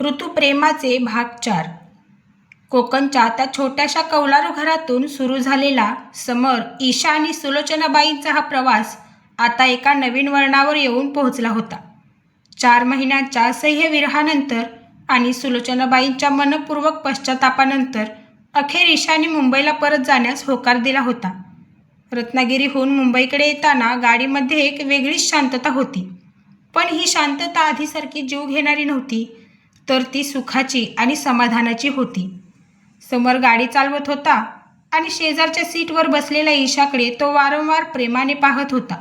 ऋतुप्रेमाचे भाग 4. कोकणच्या त्या छोट्याशा कौलारू घरातून सुरू झालेला समर, ईशा आणि सुलोचनाबाईंचा हा प्रवास आता एका नवीन वळणावर येऊन पोहोचला होता. 4 महिन्यांच्या असह्य विरहानंतर आणि सुलोचनाबाईंच्या मनपूर्वक पश्चातापानंतर अखेर ईशाने मुंबईला परत जाण्यास होकार दिला होता. रत्नागिरीहून मुंबईकडे येताना गाडीमध्ये एक वेगळीच शांतता होती. पण ही शांतता आधीसारखी जीव घेणारी नव्हती, तर ती सुखाची आणि समाधानाची होती. समर गाडी चालवत होता आणि शेजारच्या सीटवर बसलेल्या ईशाकडे तो वारंवार प्रेमाने पाहत होता.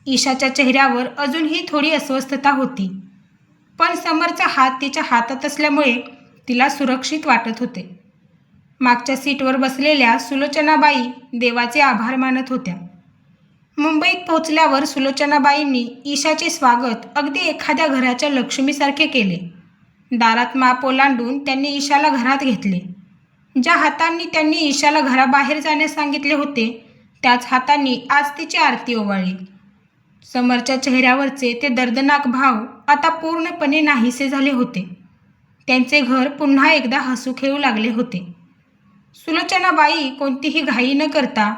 ईशाच्या चेहऱ्यावर अजूनही थोडी अस्वस्थता होती, पण समरचा हात तिच्या हातात असल्यामुळे तिला सुरक्षित वाटत होते. मागच्या सीटवर बसलेल्या सुलोचनाबाई देवाचे आभार मानत होत्या. मुंबईत पोहोचल्यावर सुलोचनाबाईंनी ईशाचे स्वागत अगदी एखाद्या घराच्या लक्ष्मीसारखे केले. दारात माप ओलांडून त्यांनी ईशाला घरात घेतले. ज्या हातांनी त्यांनी ईशाला घराबाहेर जाण्यास सांगितले होते, त्याच हातांनी आज तिची आरती ओवाळली. समरच्या चेहऱ्यावरचे ते दर्दनाक भाव आता पूर्णपणे नाहीसे झाले होते. त्यांचे घर पुन्हा एकदा हसू खेळू लागले होते. सुलोचनाबाई कोणतीही घाई न करता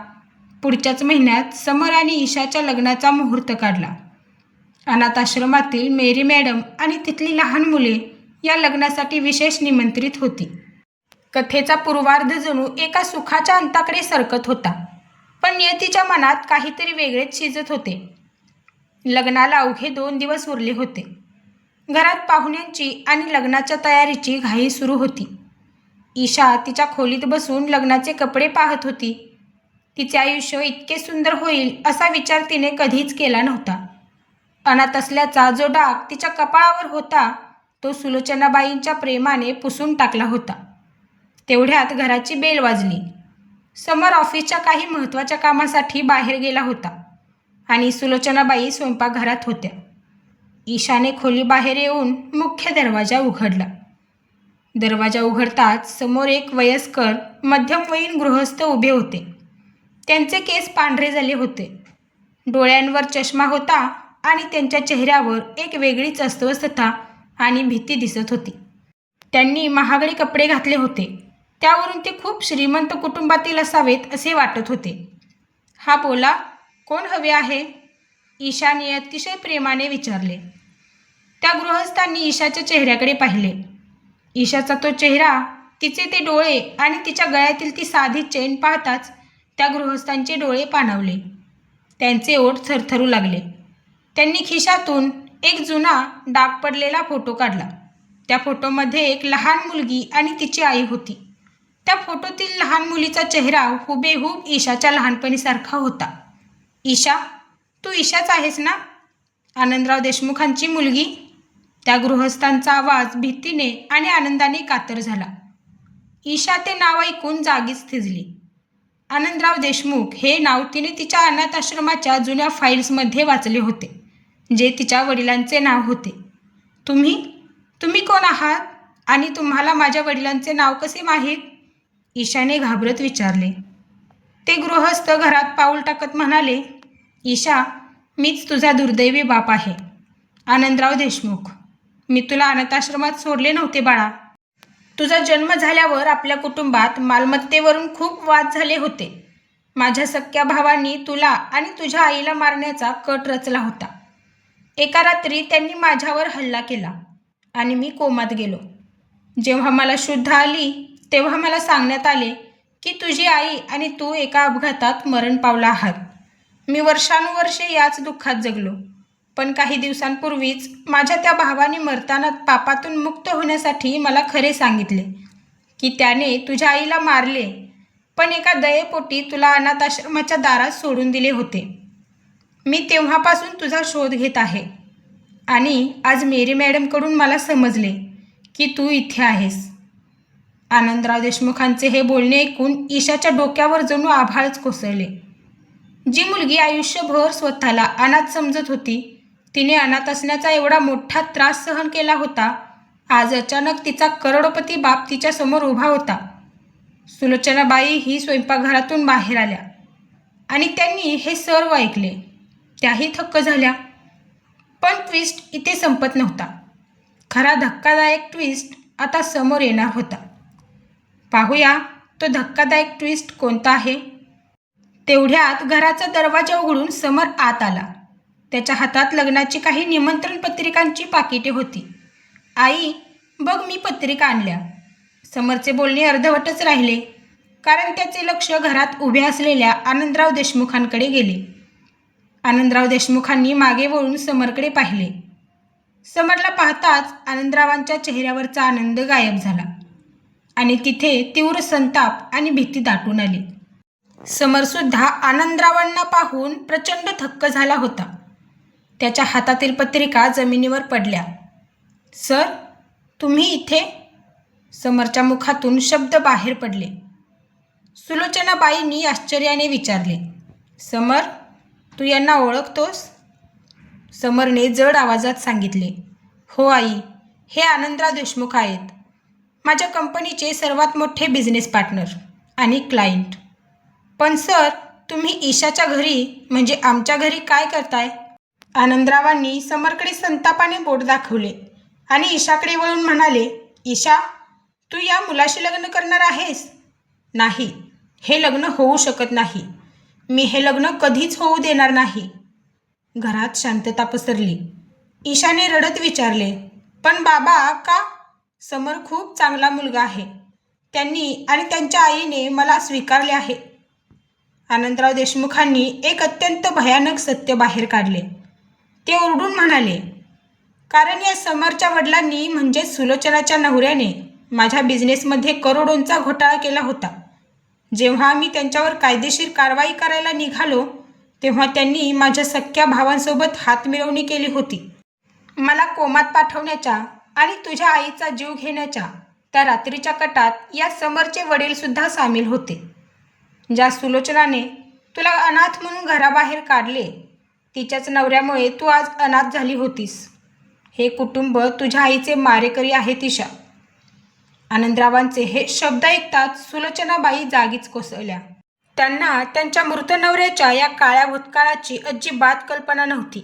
पुढच्याच महिन्यात समर आणि ईशाच्या लग्नाचा मुहूर्त काढला. अनाथाश्रमातील मेरी मॅडम आणि तिथली लहान मुले या लग्नासाठी विशेष निमंत्रित होती. कथेचा पूर्वार्ध जणू एका सुखाच्या अंताकडे सरकत होता, पण नियतीच्या मनात काहीतरी वेगळेच शिजत होते. लग्नाला अवघे 2 दिवस उरले होते. घरात पाहुण्यांची आणि लग्नाच्या तयारीची घाई सुरू होती. ईशा तिच्या खोलीत बसून लग्नाचे कपडे पाहत होती. तिचे आयुष्य इतके सुंदर होईल असा विचार तिने कधीच केला नव्हता. अनाथ असल्याचा जो डाग तिच्या कपाळावर होता, तो सुलोचनाबाईंच्या प्रेमाने पुसून टाकला होता. तेवढ्यात घराची बेल वाजली. समर ऑफिसच्या काही महत्त्वाच्या कामासाठी बाहेर गेला होता आणि सुलोचनाबाई स्वयंपाकघरात होत्या. ईशाने खोलीबाहेर येऊन मुख्य दरवाजा उघडला. दरवाजा उघडताच समोर एक वयस्कर मध्यमवयीन गृहस्थ उभे होते. त्यांचे केस पांढरे झाले होते. डोळ्यांवर चष्मा होता आणि त्यांच्या चेहऱ्यावर एक वेगळीच अस्वस्थता आणि भीती दिसत होती. त्यांनी महागडे कपडे घातले होते, त्यावरून ते खूप श्रीमंत कुटुंबातील असावेत असे वाटत होते. हा बोला, कोण हवे आहे? ईशाने अतिशय प्रेमाने विचारले. त्या गृहस्थांनी ईशाच्या चेहऱ्याकडे पाहिले. ईशाचा तो चेहरा, तिचे ते डोळे आणि तिच्या गळ्यातील ती साधी चेन पाहताच त्या गृहस्थांचे डोळे पाणावले. त्यांचे ओठ थरथरू लागले. त्यांनी खिशातून एक जुना डाग पडलेला फोटो काढला. त्या फोटोमध्ये एक लहान मुलगी आणि तिची आई होती. त्या फोटोतील लहान मुलीचा चेहरा हुबेहूब ईशाच्या लहानपणीसारखा होता. ईशा, तू ईशाच आहेस ना? आनंदराव देशमुखांची मुलगी? त्या गृहस्थांचा आवाज भीतीने आणि आनंदाने कातर झाला. ईशा ते नाव ऐकून जागीच थिजली. आनंदराव देशमुख हे नाव तिने तिच्या अनाथाश्रमाच्या जुन्या फाईल्समध्ये वाचले होते, जे तिच्या वडिलांचे नाव होते. तुम्ही कोण आहात आणि तुम्हाला माझ्या वडिलांचे नाव कसे माहीत? ईशाने घाबरत विचारले. ते गृहस्थ घरात पाऊल टाकत म्हणाले, ईशा, मीच तुझा दुर्दैवी बाप आहे, आनंदराव देशमुख. मी तुला अनाथाश्रमात सोडले नव्हते बाळा. तुझा जन्म झाल्यावर आपल्या कुटुंबात मालमत्तेवरून खूप वाद झाले होते. माझ्या सख्या भावांनी तुला आणि तुझ्या आईला मारण्याचा कट रचला होता. एका रात्री त्यांनी माझ्यावर हल्ला केला आणि मी कोमात गेलो. जेव्हा मला शुद्ध आली, तेव्हा मला सांगण्यात आले की तुझी आई आणि तू एका अपघातात मरण पावला आहात. मी वर्षानुवर्षे याच दुःखात जगलो, पण काही दिवसांपूर्वीच माझ्या त्या भावाने मरताना पापातून मुक्त होण्यासाठी मला खरे सांगितले की त्याने तुझ्या आईला मारले, पण एका दयेपोटी तुला अनाथाश्रमाच्या दारात सोडून दिले होते. मी तेव्हापासून तुझा शोध घेत आहे आणि आज मेरी मॅडमकडून मला समजले की तू इथे आहेस. आनंदराव देशमुखांचे हे बोलणे ऐकून ईशाच्या डोक्यावर जणू आभाळच कोसळले. जी मुलगी आयुष्यभर स्वतःला अनाथ समजत होती, तिने अनाथ असण्याचा एवढा मोठा त्रास सहन केला होता, आज अचानक तिचा करोडपती बाप तिच्यासमोर उभा होता. सुलोचनाबाई ही स्वयंपाकघरातून बाहेर आल्या आणि त्यांनी हे सर्व ऐकले. त्याही थक्क झाल्या. पण ट्विस्ट इथे संपत नव्हता. खरा धक्कादायक ट्विस्ट आता समोर येणार होता. पाहूया तो धक्कादायक ट्विस्ट कोणता आहे. तेवढ्यात घराचा दरवाजा उघडून समर आत आला. त्याच्या हातात लग्नाची काही निमंत्रण पत्रिकांची पाकिटे होती. आई, बघ मी पत्रिका आणल्या. समरचे बोलणे अर्धवटच राहिले, कारण त्याचे लक्ष घरात उभे असलेल्या आनंदराव देशमुखांकडे गेले. आनंदराव देशमुखांनी मागे वळून समरकडे पाहिले. समरला पाहताच आनंदरावांच्या चेहऱ्यावरचा आनंद गायब झाला आणि तिथे तीव्र संताप आणि भीती दाटून आली. समरसुद्धा आनंदरावांना पाहून प्रचंड थक्क झाला होता. त्याच्या हातातील पत्रिका जमिनीवर पडल्या. सर, तुम्ही इथे? समरच्या मुखातून शब्द बाहेर पडले. सुलोचनाबाईंनी आश्चर्याने विचारले. समर, तू यांना ओळखतोस? समरने जड आवाजात सांगितले. हो आई, हे आनंदराव देशमुख आहेत, माझ्या कंपनीचे सर्वात मोठे बिझनेस पार्टनर आणि क्लायंट. पण सर, तुम्ही ईशाच्या घरी म्हणजे आमच्या घरी काय करताय? आनंदरावांनी समरकडे संतापाने बोट दाखवले आणि ईशाकडे वळून म्हणाले. ईशा, तू या मुलाशी लग्न करणार आहेस? नाही, हे लग्न होऊ शकत नाही. मी हे लग्न कधीच होऊ देणार नाही. घरात शांतता पसरली. ईशाने रडत विचारले. पण बाबा, का? समर खूप चांगला मुलगा आहे. त्यांनी आणि त्यांच्या आईने मला स्वीकारले आहे. आनंदराव देशमुखांनी एक अत्यंत भयानक सत्य बाहेर काढले. ते ओरडून म्हणाले, कारण या समरच्या वडिलांनी म्हणजे सुलोचनाच्या नवऱ्याने माझ्या बिझनेसमध्ये करोडोंचा घोटाळा केला होता. जेव्हा मी त्यांच्यावर कायदेशीर कारवाई करायला निघालो तेव्हा त्यांनी माझ्या सख्ख्या भावांसोबत हातमिळवणी केली होती. मला कोमात पाठवण्याच्या आणि तुझ्या आईचा जीव घेण्याच्या त्या रात्रीच्या कटात या समरचे वडीलसुद्धा सामील होते. ज्या सुलोचनाने तुला अनाथ म्हणून घराबाहेर काढले, तिच्याच नवऱ्यामुळे तू आज अनाथ झाली होतीस. हे कुटुंब तुझ्या आईचे मारेकरी आहे ईशा. आनंदरावांचे हे शब्द ऐकताच सुलोचनाबाई जागीच कोसळल्या. त्यांना त्यांच्या मृत नवऱ्याच्या या काळ्या भूतकाळाची अजिबात कल्पना नव्हती.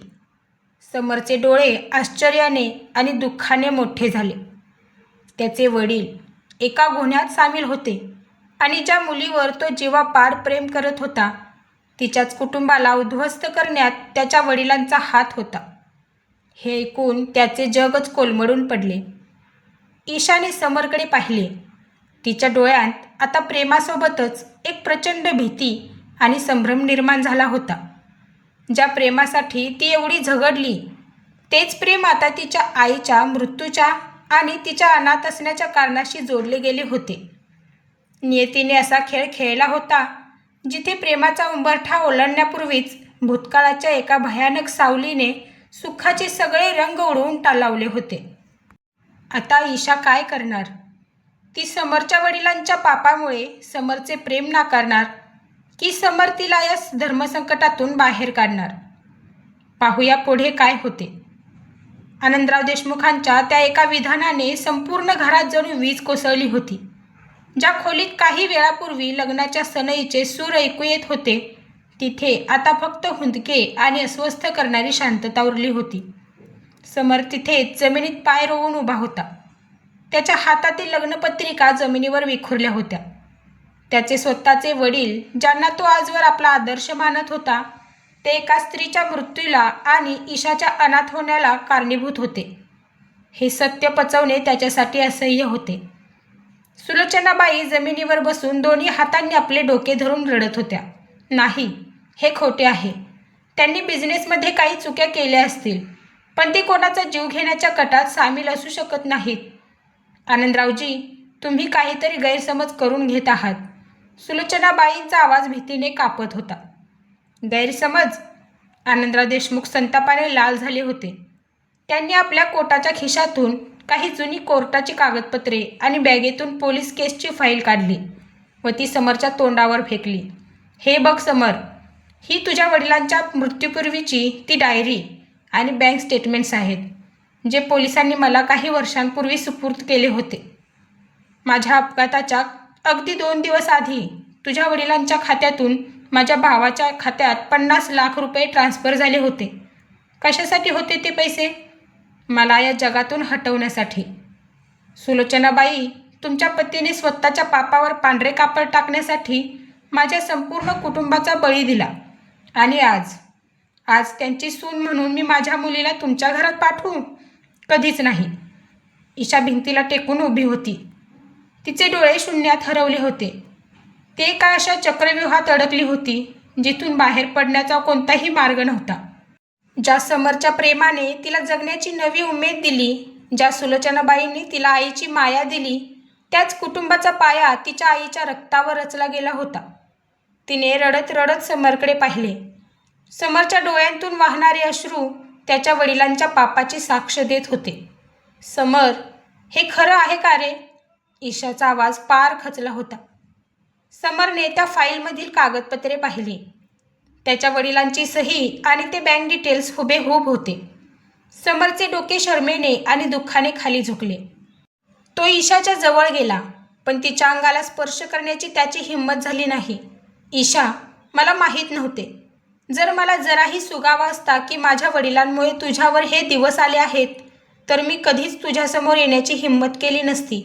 समरचे डोळे आश्चर्याने आणि दुःखाने मोठे झाले. त्याचे वडील एका गुन्ह्यात सामील होते आणि ज्या मुलीवर तो जीवापाड प्रेम करत होता, तिच्याच कुटुंबाला उद्ध्वस्त करण्यात त्याच्या वडिलांचा हात होता. हे ऐकून त्याचे जगच कोलमडून पडले. ईशाने समरकडे पाहिले. तिच्या डोळ्यात आता प्रेमासोबतच एक प्रचंड भीती आणि संभ्रम निर्माण झाला होता. ज्या प्रेमासाठी ती एवढी झगडली, तेच प्रेम आता तिच्या आईच्या मृत्यूच्या आणि तिच्या अनाथ असण्याच्या कारणाशी जोडले गेले होते. नियतीने असा खेळ खेळला होता जिथे प्रेमाचा उंबरठा ओलांडण्यापूर्वीच भूतकाळाच्या एका भयानक सावलीने सुखाचे सगळे रंग उडवून लावले होते. आता ईशा काय करणार? ती समरच्या वडिलांच्या पापामुळे समरचे प्रेम नाकारणार की समर तिला या धर्मसंकटातून बाहेर काढणार? पाहूया पुढे काय होते. आनंदराव देशमुखांच्या त्या एका विधानाने संपूर्ण घरात जणू वीज कोसळली होती. ज्या खोलीत काही वेळापूर्वी लग्नाच्या सनईचे सूर ऐकू येत होते, तिथे आता फक्त हुंदके आणि अस्वस्थ करणारी शांतता उरली होती. समर तिथेच जमिनीत पाय रोवून उभा होता. त्याच्या हातातील लग्नपत्रिका जमिनीवर विखुरल्या होत्या. त्याचे स्वतःचे वडील, ज्यांना तो आजवर आपला आदर्श मानत होता, ते एका स्त्रीच्या मृत्यूला आणि ईशाच्या अनाथ होण्याला कारणीभूत होते. हे सत्य पचवणे त्याच्यासाठी असह्य होते. सुलोचनाबाई जमिनीवर बसून दोन्ही हातांनी आपले डोके धरून रडत होत्या. नाही, हे खोटे आहे. त्यांनी बिझनेसमध्ये काही चुक्या केल्या असतील, पण ते कोणाचा जीव घेण्याच्या कटात सामील असू शकत नाहीत. आनंदरावजी, तुम्ही काहीतरी गैरसमज करून घेत आहात. सुलोचनाबाईंचा आवाज भीतीने कापत होता. गैरसमज? आनंदराव देशमुख संतापाने लाल झाले होते. त्यांनी आपल्या कोटाच्या खिशातून काही जुनी कोर्टाची कागदपत्रे आणि बॅगेतून पोलीस केसची फाईल काढली व ती समरच्या तोंडावर फेकली. हे बघ समर, ही तुझ्या वडिलांच्या मृत्यूपूर्वीची ती डायरी आणि बँक स्टेटमेंट्स आहेत, जे पोलिसांनी मला काही वर्षांपूर्वी सुपूर्द केले होते. माझ्या अपघाताच्या अगदी 2 दिवस आधी तुझ्या वडिलांच्या खात्यातून माझ्या भावाच्या खात्यात 50 लाख रुपये ट्रान्स्फर झाले होते. कशासाठी होते ते पैसे? मला या जगातून हटवण्यासाठी. सुलोचनाबाई, तुमच्या पतीने स्वतःच्या पापावर पांढरे कापड टाकण्यासाठी माझ्या संपूर्ण कुटुंबाचा बळी दिला आणि आज आज त्यांची सून म्हणून मी माझ्या मुलीला तुमच्या घरात पाठवू? कधीच नाही. ईशा भिंतीला टेकून उभी होती. तिचे डोळे शून्यात हरवले होते. ते एका अशा चक्रव्यूहात अडकली होती जिथून बाहेर पडण्याचा कोणताही मार्ग नव्हता. ज्या समरच्या प्रेमाने तिला जगण्याची नवी उमेद दिली, ज्या सुलोचनाबाईंनी तिला आईची माया दिली, त्याच कुटुंबाचा पाया तिच्या आईच्या रक्तावर रचला गेला होता. तिने रडत रडत समरकडे पाहिले. समरच्या डोळ्यांतून वाहणारे अश्रू त्याच्या वडिलांच्या पापाची साक्ष देत होते. समर, हे खरं आहे का रे? ईशाचा आवाज पार खचला होता. समरने त्या फाईलमधील कागदपत्रे पाहिली. त्याच्या वडिलांची सही आणि ते बँक डिटेल्स हुबेहूब होते. समरचे डोके शरमेने आणि दुःखाने खाली झुकले. तो ईशाच्या जवळ गेला, पण तिच्या अंगाला स्पर्श करण्याची त्याची हिंमत झाली नाही. ईशा, मला माहीत नव्हते. जर मला जराही सुगावा असता की माझ्या वडिलांमुळे तुझ्यावर हे दिवस आले आहेत, तर मी कधीच तुझ्यासमोर येण्याची हिंमत केली नसती.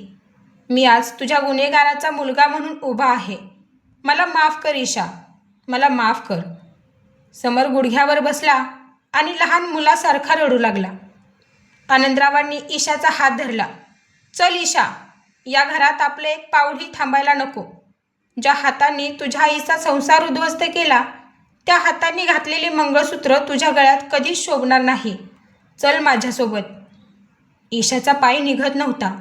मी आज तुझ्या गुन्हेगाराचा मुलगा म्हणून उभा आहे. मला माफ कर ईशा, मला माफ कर. समर गुडघ्यावर बसला आणि लहान मुलासारखा रडू लागला. आनंदरावांनी ईशाचा हात धरला. चल ईशा, या घरात आपले एक पाऊलही थांबायला नको. ज्या हातांनी तुझ्या आईचा संसार उद्ध्वस्त केला, त्या हातांनी घातलेले मंगळसूत्र तुझ्या गळ्यात कधीच शोभणार नाही. चल माझ्यासोबत. ईशाचा पाय निघत नव्हता.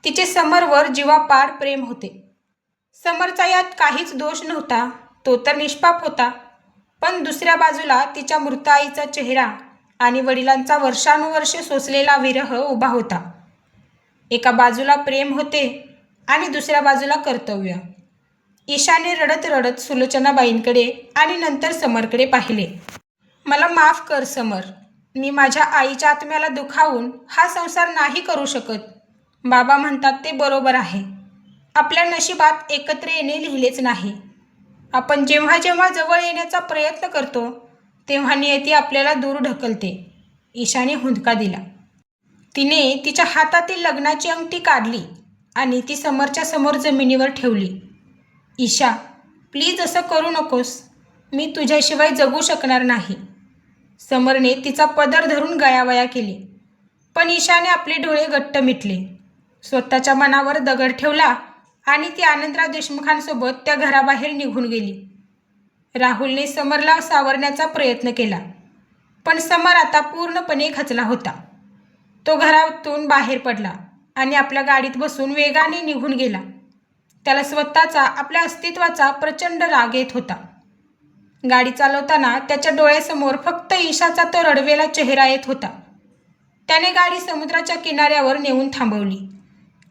तिचे समरवर जीवापाड प्रेम होते. समरचा यात काहीच दोष नव्हता, तो तर निष्पाप होता. पण दुसऱ्या बाजूला तिच्या मृत आईचा चेहरा आणि वडिलांचा वर्षानुवर्षे सोसलेला विरह उभा होता. एका बाजूला प्रेम होते आणि दुसऱ्या बाजूला कर्तव्य. ईशाने रडत रडत सुलोचनाबाईंकडे आणि नंतर समरकडे पाहिले. मला माफ कर समर, मी माझ्या आईच्या आत्म्याला दुखावून हा संसार नाही करू शकत. बाबा म्हणतात ते बरोबर आहे. आपल्या नशिबात एकत्र येणे लिहिलेच नाही. आपण जेव्हा जेव्हा जवळ येण्याचा प्रयत्न करतो, तेव्हा नियती आपल्याला दूर ढकलते. ईशाने हुंदका दिला. तिने तिच्या हातातील लग्नाची अंगठी काढली आणि ती समरच्या समोर जमिनीवर ठेवली. ईशा, प्लीज असं करू नकोस. मी तुझ्याशिवाय जगू शकणार नाही. समरने तिचा पदर धरून गयावया केली, पण ईशाने आपले डोळे घट्ट मिटले. स्वतःच्या मनावर दगड ठेवला आणि ती आनंदराव देशमुखांसोबत त्या घराबाहेर निघून गेली. राहुलने समरला सावरण्याचा प्रयत्न केला, पण समर आता पूर्णपणे खचला होता. तो घरातून बाहेर पडला आणि आपल्या गाडीत बसून वेगाने निघून गेला. त्याला स्वतःचा, आपल्या अस्तित्वाचा प्रचंड राग येत होता. गाडी चालवताना त्याच्या डोळ्यासमोर फक्त ईशाचा तो रडवेला चेहरा येत होता. त्याने गाडी समुद्राच्या किनाऱ्यावर नेऊन थांबवली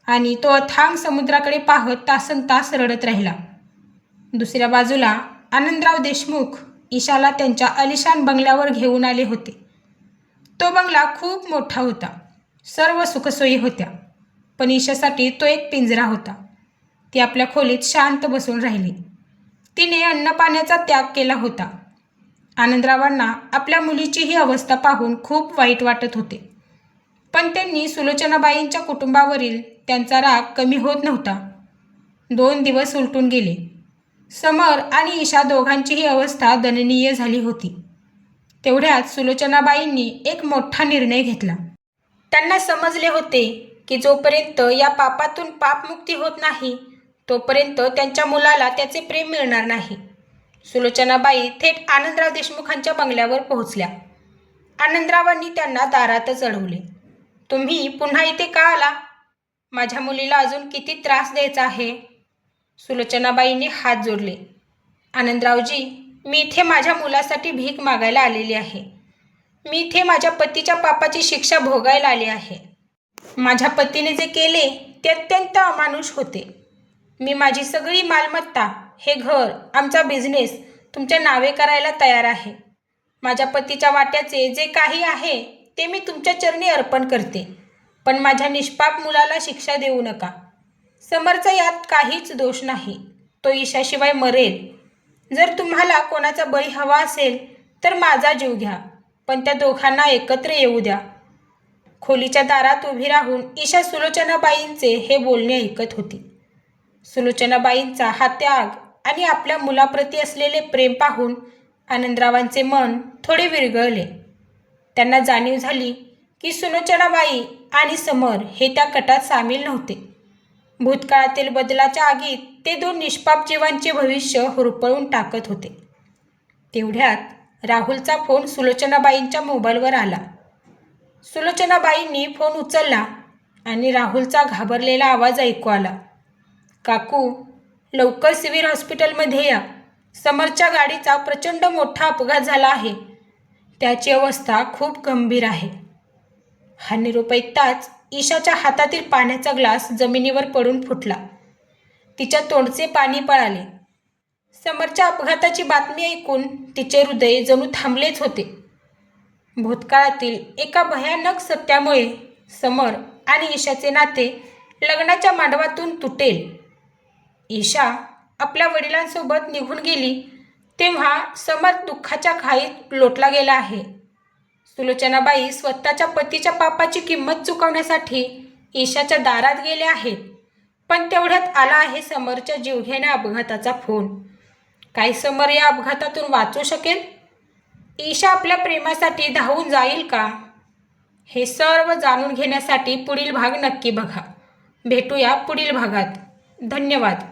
आणि तो अथांग समुद्राकडे पाहत तासनतास रडत राहिला. दुसऱ्या बाजूला आनंदराव देशमुख ईशाला त्यांच्या आलिशान बंगल्यावर घेऊन आले होते. तो बंगला खूप मोठा होता. सर्व सुखसोयी होत्या, पण ईशासाठी तो एक पिंजरा होता. ती आपल्या खोलीत शांत बसून राहिली. तिने अन्नपाण्याचा त्याग केला होता. आनंदरावांना आपल्या मुलीची ही अवस्था पाहून खूप वाईट वाटत होते, पण त्यांनी सुलोचनाबाईंच्या कुटुंबावरील त्यांचा राग कमी होत नव्हता. 2 दिवस उलटून गेले. समर आणि ईशा दोघांचीही अवस्था दयनीय झाली होती. तेवढ्यात सुलोचनाबाईंनी एक मोठा निर्णय घेतला. त्यांना समजले होते की जोपर्यंत या पापातून पापमुक्ती होत नाही, तोपर्यंत त्यांच्या मुलाला त्याचे प्रेम मिळणार नाही. सुलोचनाबाई थेट आनंदराव देशमुखांच्या बंगल्यावर पोहोचल्या. आनंदरावांनी त्यांना दारातच अडवले. तुम्ही पुन्हा इथे का आला? माझ्या मुलीला अजून किती त्रास द्यायचा आहे? सुलोचनाबाईंनी हात जोडले. आनंदरावजी, मी इथे माझ्या मुलासाठी भीक मागायला आलेली आहे. मी इथे माझ्या पतीच्या पापाची शिक्षा भोगायला आले आहे. माझ्या पतीने जे केले ते अत्यंत अमानुष होते. मी माझी सगळी मालमत्ता, हे घर, आमचा बिझनेस तुमच्या नावे करायला तयार आहे. माझ्या पतीच्या वाट्याचे जे काही आहे ते मी तुमच्या चरणी अर्पण करते, पण माझ्या निष्पाप मुलाला शिक्षा देऊ नका. समरचा यात काहीच दोष नाही. तो ईशाशिवाय मरेल. जर तुम्हाला कोणाचा बळी हवा असेल तर माझा जीव घ्या, पण त्या दोघांना एकत्र येऊ द्या. खोलीच्या दारात उभी राहून ईशा सुलोचनाबाईंचे हे बोलणे ऐकत होती. सुलोचनाबाईंचा हा त्याग आणि आपल्या मुलाप्रती असलेले प्रेम पाहून आनंदरावांचे मन थोडे विरघळले. त्यांना जाणीव झाली की सुलोचनाबाई आणि समर हे त्या कटात सामील नव्हते. भूतकाळातील बदलाच्या आगीत ते दोन निष्पाप जीवांचे भविष्य होरपळून टाकत होते. तेवढ्यात राहुलचा फोन सुलोचनाबाईंच्या मोबाईलवर आला. सुलोचनाबाईंनी फोन उचलला आणि राहुलचा घाबरलेला आवाज ऐकू आला. काकू, लवकर सिव्हिल हॉस्पिटलमध्ये या. समरच्या गाडीचा प्रचंड मोठा अपघात झाला आहे. त्याची अवस्था खूप गंभीर आहे. हा निरोप ऐकताच ईशाच्या हातातील पाण्याचा ग्लास जमिनीवर पडून फुटला. तिच्या तोंडचे पाणी पळाले. समरच्या अपघाताची बातमी ऐकून तिचे हृदय जणू थांबलेच होते. भूतकाळातील एका भयानक सत्यामुळे समर आणि ईशाचे नाते लग्नाच्या मांडवातून तुटेल. ईशा आपल्या वडिलांसोबत निघून गेली तेव्हा समर दुःखाच्या खाईत लोटला गेला आहे. सुलोचनाबाई स्वतःच्या पतीच्या पापाची किंमत चुकवण्यासाठी ईशाच्या दारात गेल्या आहेत. पण तेवढ्यात आला आहे समरच्या जीवघेण्या अपघाताचा फोन. काय समर या अपघातातून वाचू शकेल? ईशा आपल्या प्रेमासाठी धावून जाईल का? हे सर्व जाणून घेण्यासाठी पुढील भाग नक्की बघा. भेटूया पुढील भागात. धन्यवाद.